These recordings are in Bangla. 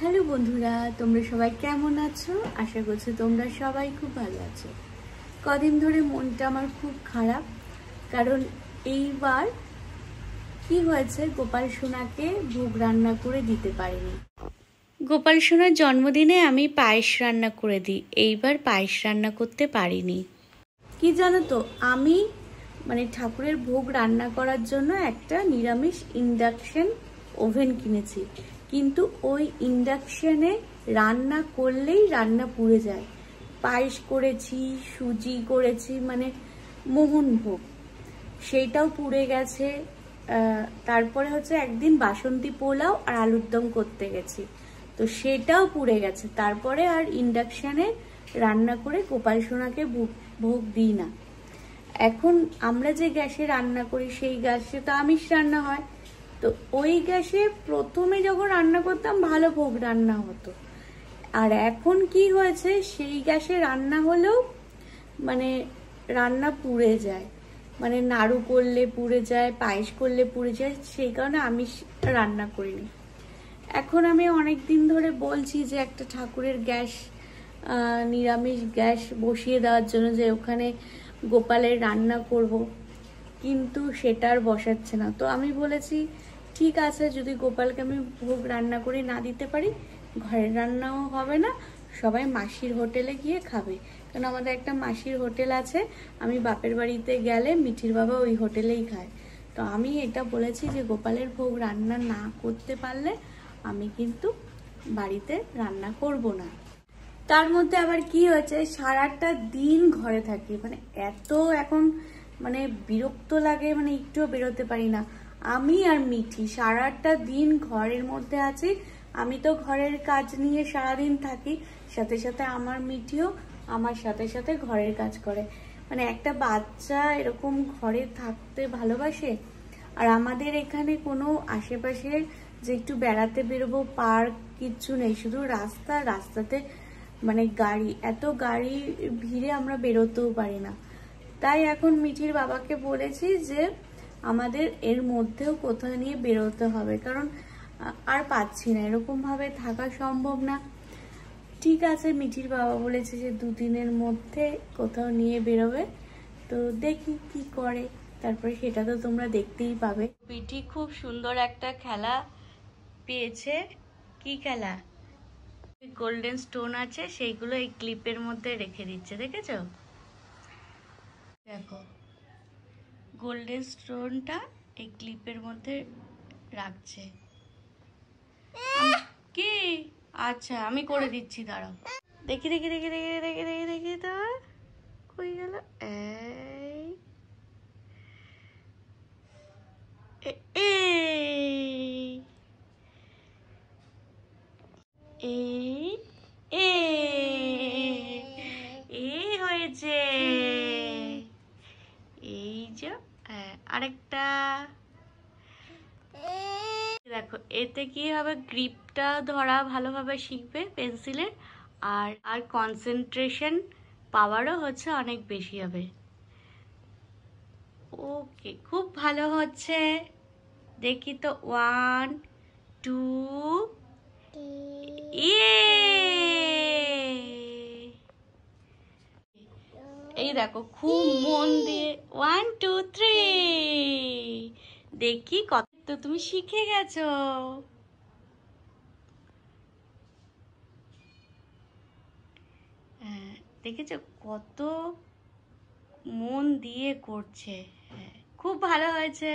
হ্যালো বন্ধুরা, তোমরা সবাই কেমন আছো? আশা করছি তোমরা সবাই খুব ভালো আছো। কদিন ধরে মনটা আমার খুব খারাপ, কারণ এইবার কি হয়েছে, গোপাল সোনাকে ভোগ রান্না করে দিতে পারিনি। গোপাল সোনার জন্মদিনে আমি পায়েস রান্না করে দিই, এইবার পায়েস রান্না করতে পারিনি। কি জানো তো, আমি ঠাকুরের ভোগ রান্না করার জন্য একটা নিরামিষ ইন্ডাকশন ওভেন কিনেছি, কিন্তু ওই ইন্ডাকশনে রান্না করলেই রান্না পুড়ে যায়। পায়েস করেছি, সুজি করেছি, মোহনভোগ, সেইটাও পুড়ে গেছে। তারপরে হচ্ছে একদিন বাসন্তী পোলাও আর আলুর দম করতে গেছি, তো সেটাও পুড়ে গেছে। তারপরে আর ইন্ডাকশনে রান্না করে গোপাল সোনাকে ভোগ দিই না। এখন আমরা যে গ্যাসে রান্না করি সেই গ্যাসে তো আমিষ রান্না হয়, তো ওই গ্যাসে প্রথমে যখন রান্না করতাম ভালো ভোগ রান্না হতো। আর এখন কি হয়েছে, সেই গ্যাসে রান্না হলেও রান্না পুড়ে যায়, নাড়ু করলে পুড়ে যায়, পায়েস করলে পুড়ে যায়, সেই কারণে আমিষ রান্না করিনি। এখন আমি অনেক দিন ধরে বলছি যে একটা ঠাকুরের গ্যাস, নিরামিষ গ্যাস বসিয়ে দেওয়ার জন্য, যে ওখানে গোপালের রান্না করব, কিন্তু সেটা আর বসাচ্ছে না। তো আমি বলেছি ঠিক আছে, যদি গোপালকে আমি ভোগ রান্না করে না দিতে পারি, ঘরের রান্নাও হবে না, সবাই মাসির হোটেলে গিয়ে খাবে। কারণ আমাদের একটা মাসির হোটেল আছে, আমি বাপের বাড়িতে গেলে মিঠির বাবা ওই হোটেলেই খায়। তো আমি এটা বলেছি যে গোপালের ভোগ রান্না না করতে পারলে আমি কিন্তু বাড়িতে রান্না করব না। তার মধ্যে আবার কি হয়েছে, সারাটা দিন ঘরে থাকি, এত এখন বিরক্ত লাগে, একটুও বেরোতে পারি না। আমি আর মিঠি সারাটা দিন ঘরের মধ্যে আছি। আমি তো ঘরের কাজ নিয়ে সারাদিন থাকি, সাথে সাথে আমার মিঠিও আমার সাথে সাথে ঘরের কাজ করে। একটা বাচ্চা এরকম ঘরে থাকতে ভালোবাসে। আর আমাদের এখানে কোনো আশেপাশে যে একটু বেড়াতে বেরোবো, পার্ক কিচ্ছু নেই, শুধু রাস্তাতে গাড়ি, এত গাড়ি ভিড়ে আমরা বেরোতেও পারি না। তাই এখন মিঠির বাবাকে বলেছি যে আমাদের এর মধ্যেও কোথাও নিয়ে বেরোতে হবে, কারণ আর পাচ্ছি না, এরকম ভাবে থাকা সম্ভব না। ঠিক আছে, মিঠির বাবা বলেছে যে 2 দিনের মধ্যে কোথাও নিয়ে বেরোবে, তো দেখি কি করে, তারপরে সেটা তো তোমরা দেখতেই পাবে। মিঠি খুব সুন্দর একটা খেলা পেয়েছে। কি খেলা? গোল্ডেন স্টোন আছে, সেইগুলো এই ক্লিপের মধ্যে রেখে দিচ্ছে, দেখেছো? দেখো, গোল্ডেন স্টোনটা এই ক্লিপের মধ্যে রাখছে। কি? আচ্ছা, আমি করে দিচ্ছি, দাঁড়াও। দেখি দেখি দেখি দেখি দেখি দেখি দেখি তো কই গেল? এই হয়েছে, এই যে আরেকটা দেখো, এতে কি হবে, গ্রিপটা ধরা ভালোভাবে শিখবে পেন্সিলের, আর কনসেন্ট্রেশন পাওয়ারও হচ্ছে অনেক বেশি হবে। ওকে, খুব ভালো হচ্ছে। দেখি তো, 1 2 এই দেখো, খুব মন দিয়ে 1 2 3 দেখি কত তো তুমি শিখে গেছো। হ্যাঁ, দেখেছো কত মন দিয়ে করছে। হ্যাঁ, খুব ভালো হয়েছে।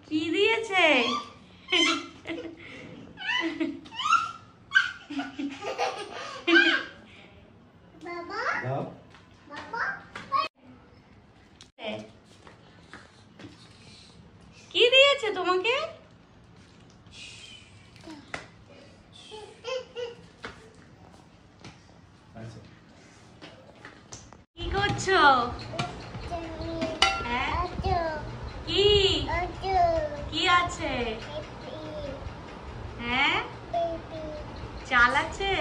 কি দিয়েছে? কি দিয়েছে তোমাকে? কি করছো? কি কি আছে? হ্যাঁ, চাল আছে,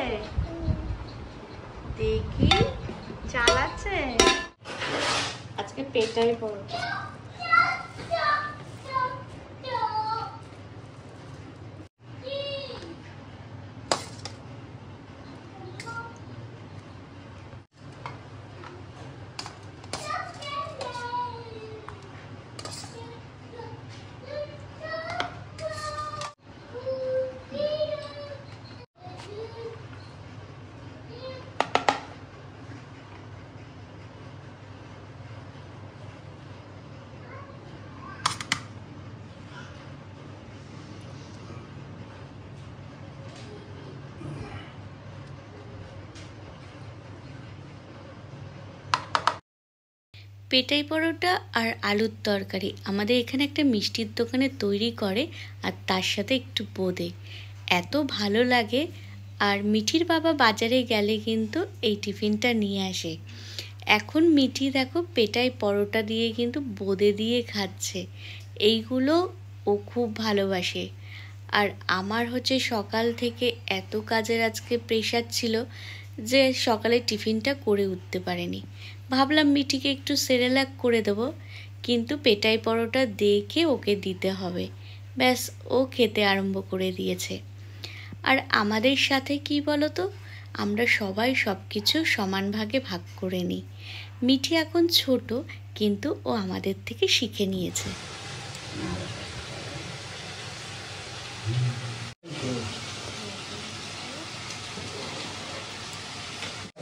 দেখি চাল আছে। আজকে পেটাই পড়ো। পেটাই পরোটা আর আলুর তরকারি আমাদের এখানে একটা মিষ্টির দোকানে তৈরি করে, আর তার সাথে একটু বোঁদে, এত ভালো লাগে। আর মিঠির বাবা বাজারে গেলে কিন্তু এই টিফিনটা নিয়ে আসে। এখন মিঠি দেখো পেটাই পরোটা দিয়ে কিন্তু বোঁদে দিয়ে খাচ্ছে, এইগুলো ও খুব ভালোবাসে। আর আমার হচ্ছে সকাল থেকে এত কাজের আজকে প্রেশার ছিল যে সকালে টিফিনটা করে উঠতে পারেনি। ভাবলাম মিঠিকে একটু সেরেলাক করে দেবো, কিন্তু পেটাই পরোটা দেখে ওকে দিতে হবে। ব্যাস, ও খেতে আরম্ভ করে দিয়েছে। আর আমাদের সাথে কি বলো তো, আমরা সবাই সব কিছু সমান ভাগে ভাগ করে নিই। মিঠি এখন ছোট, কিন্তু ও আমাদের থেকে শিখে নিয়েছে।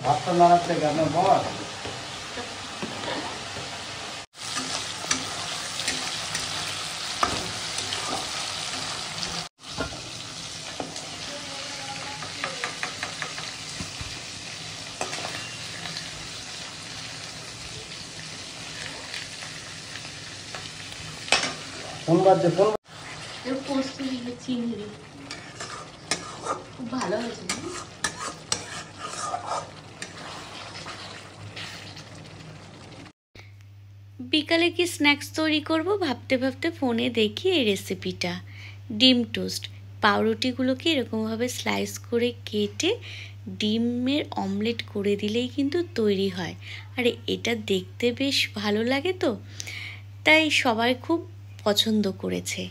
ভাতটা নাড়াচ্ছে কেন বল? ফোন বাজছে, ফোন পোস্ত দিয়ে চিনি দিয়ে খুব ভালো হয়েছে। বিকালে কি স্ন্যাক্স তৈরি করব ভাবতে ভাবতে ফোনে দেখি এই রেসিপিটা। ডিম টোস্ট, পাউরুটিগুলোকে এরকমভাবে স্লাইস করে কেটে ডিমের অমলেট করে দিলেই কিন্তু তৈরি হয়। আর এটা দেখতে বেশ ভালো লাগে, তো তাই সবাই খুব পছন্দ করেছে।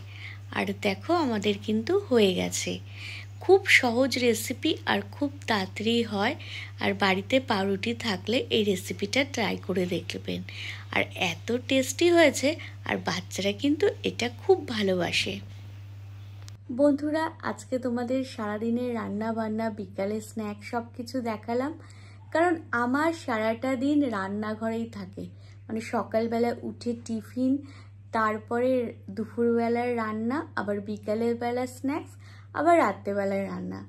আর দেখো আমাদের কিন্তু হয়ে গেছে। খুব সহজ রেসিপি আর খুব তাড়াতাড়ি হয়। আর বাড়িতে পাউরুটি থাকলে এই রেসিপিটা ট্রাই করে দেখবেন। আর এত টেস্টি হয়েছে, আর বাচ্চারা কিন্তু এটা খুব ভালোবাসে। বন্ধুরা, আজকে তোমাদের সারাদিনের রান্না বান্না, বিকালে স্ন্যাক সব কিছু দেখালাম। কারণ আমার সারাটা দিন রান্নাঘরেই থাকে। মানে সকালবেলা উঠে টিফিন, তারপরে দুপুরবেলার রান্না, আবার বিকালের বেলা স্ন্যাক্স, আবার রাত্রেবেলার রান্না।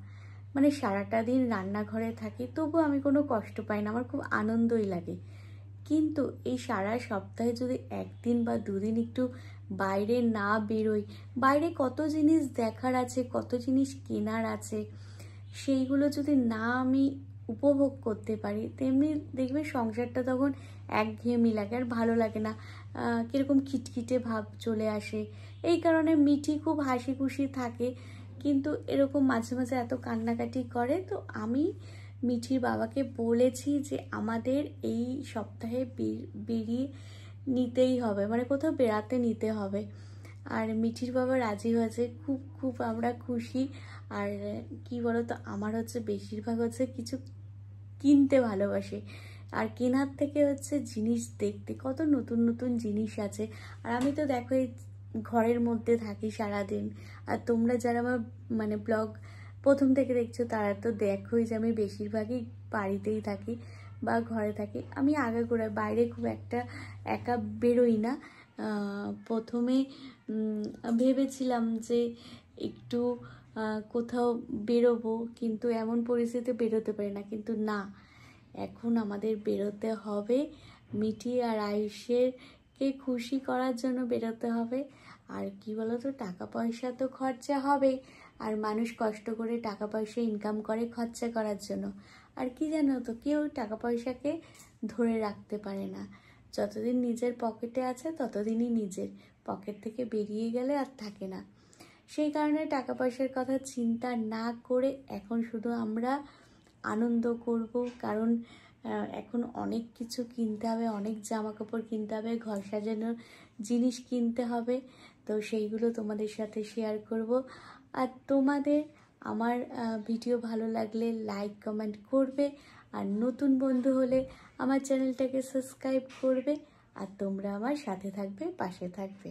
মানে সারাটা দিন রান্নাঘরে থাকি, তবু আমি কোনো কষ্ট পাই না, আমার খুব আনন্দই লাগে। কিন্তু এই সারা সপ্তাহে যদি একদিন বা দুদিন একটু বাইরে না বেরোই, বাইরে কত জিনিস দেখার আছে, কত জিনিস কেনার আছে, সেইগুলো যদি না আমি উপভোগ করতে পারি, তেমনি দেখবে সংসারটা তখন একঘেয়েমি লাগে, আর ভালো লাগে না, কীরকম খিটখিটে ভাব চলে আসে। এই কারণে মিঠি খুব হাসি খুশি থাকে, কিন্তু এরকম মাঝে মাঝে এত কান্নাকাটি করে। তো আমি মিঠির বাবাকে বলেছি যে আমাদের এই সপ্তাহে বেরিয়ে নিতেই হবে, মানে কোথাও বেড়াতে নিতে হবে। আর মিঠির বাবা রাজি হয়েছে, খুব খুব আমরা খুশি। আর কি বলতো, আমার হচ্ছে বেশিরভাগ হচ্ছে কিছু কিনতে ভালোবাসে, আর কেনার থেকে হচ্ছে জিনিস দেখতে, কত নতুন নতুন জিনিস আছে। আর আমি তো দেখো এই ঘরের মধ্যে থাকি সারাদিন। আর তোমরা যারা আমার মানে ব্লগ প্রথম থেকে দেখছো, তারা তো দেখোই যে আমি বেশিরভাগই বাড়িতেই থাকি বা ঘরে থাকি। আমি আগাগোড়ায় বাইরে খুব একটা একা বেরোই না। প্রথমে ভেবেছিলাম যে একটু কোথাও বেরোবো, কিন্তু এমন পরিস্থিতিতে বেরোতে পারি না। কিন্তু না, এখন আমাদের বেরোতে হবে, মিঠি আর আয়ুষেরকে খুশি করার জন্য বেরোতে হবে। আর কি বলতো, টাকা পয়সা তো খরচা হবেই, আর মানুষ কষ্ট করে টাকা পয়সা ইনকাম করে খরচা করার জন্য। আর কি জানো তো, কেউ টাকা পয়সাকে ধরে রাখতে পারে না। যতদিন নিজের পকেটে আছে ততদিনই নিজের, পকেট থেকে বেরিয়ে গেলে আর থাকে না। সেই কারণে টাকা পয়সার কথা চিন্তা না করে এখন শুধু আমরা আনন্দ করব। কারণ এখন অনেক কিছু কিনতে হবে, অনেক জামা কাপড় কিনতে হবে, ঘর সাজানোর জিনিস কিনতে হবে। তো সেইগুলো তোমাদের সাথে শেয়ার করব। আর তোমাদের আমার ভিডিও ভালো লাগলে লাইক কমেন্ট করবে, আর নতুন বন্ধু হলে আমার চ্যানেলটাকে সাবস্ক্রাইব করবে। আর তোমরা আমার সাথে থাকবে, পাশে থাকবে।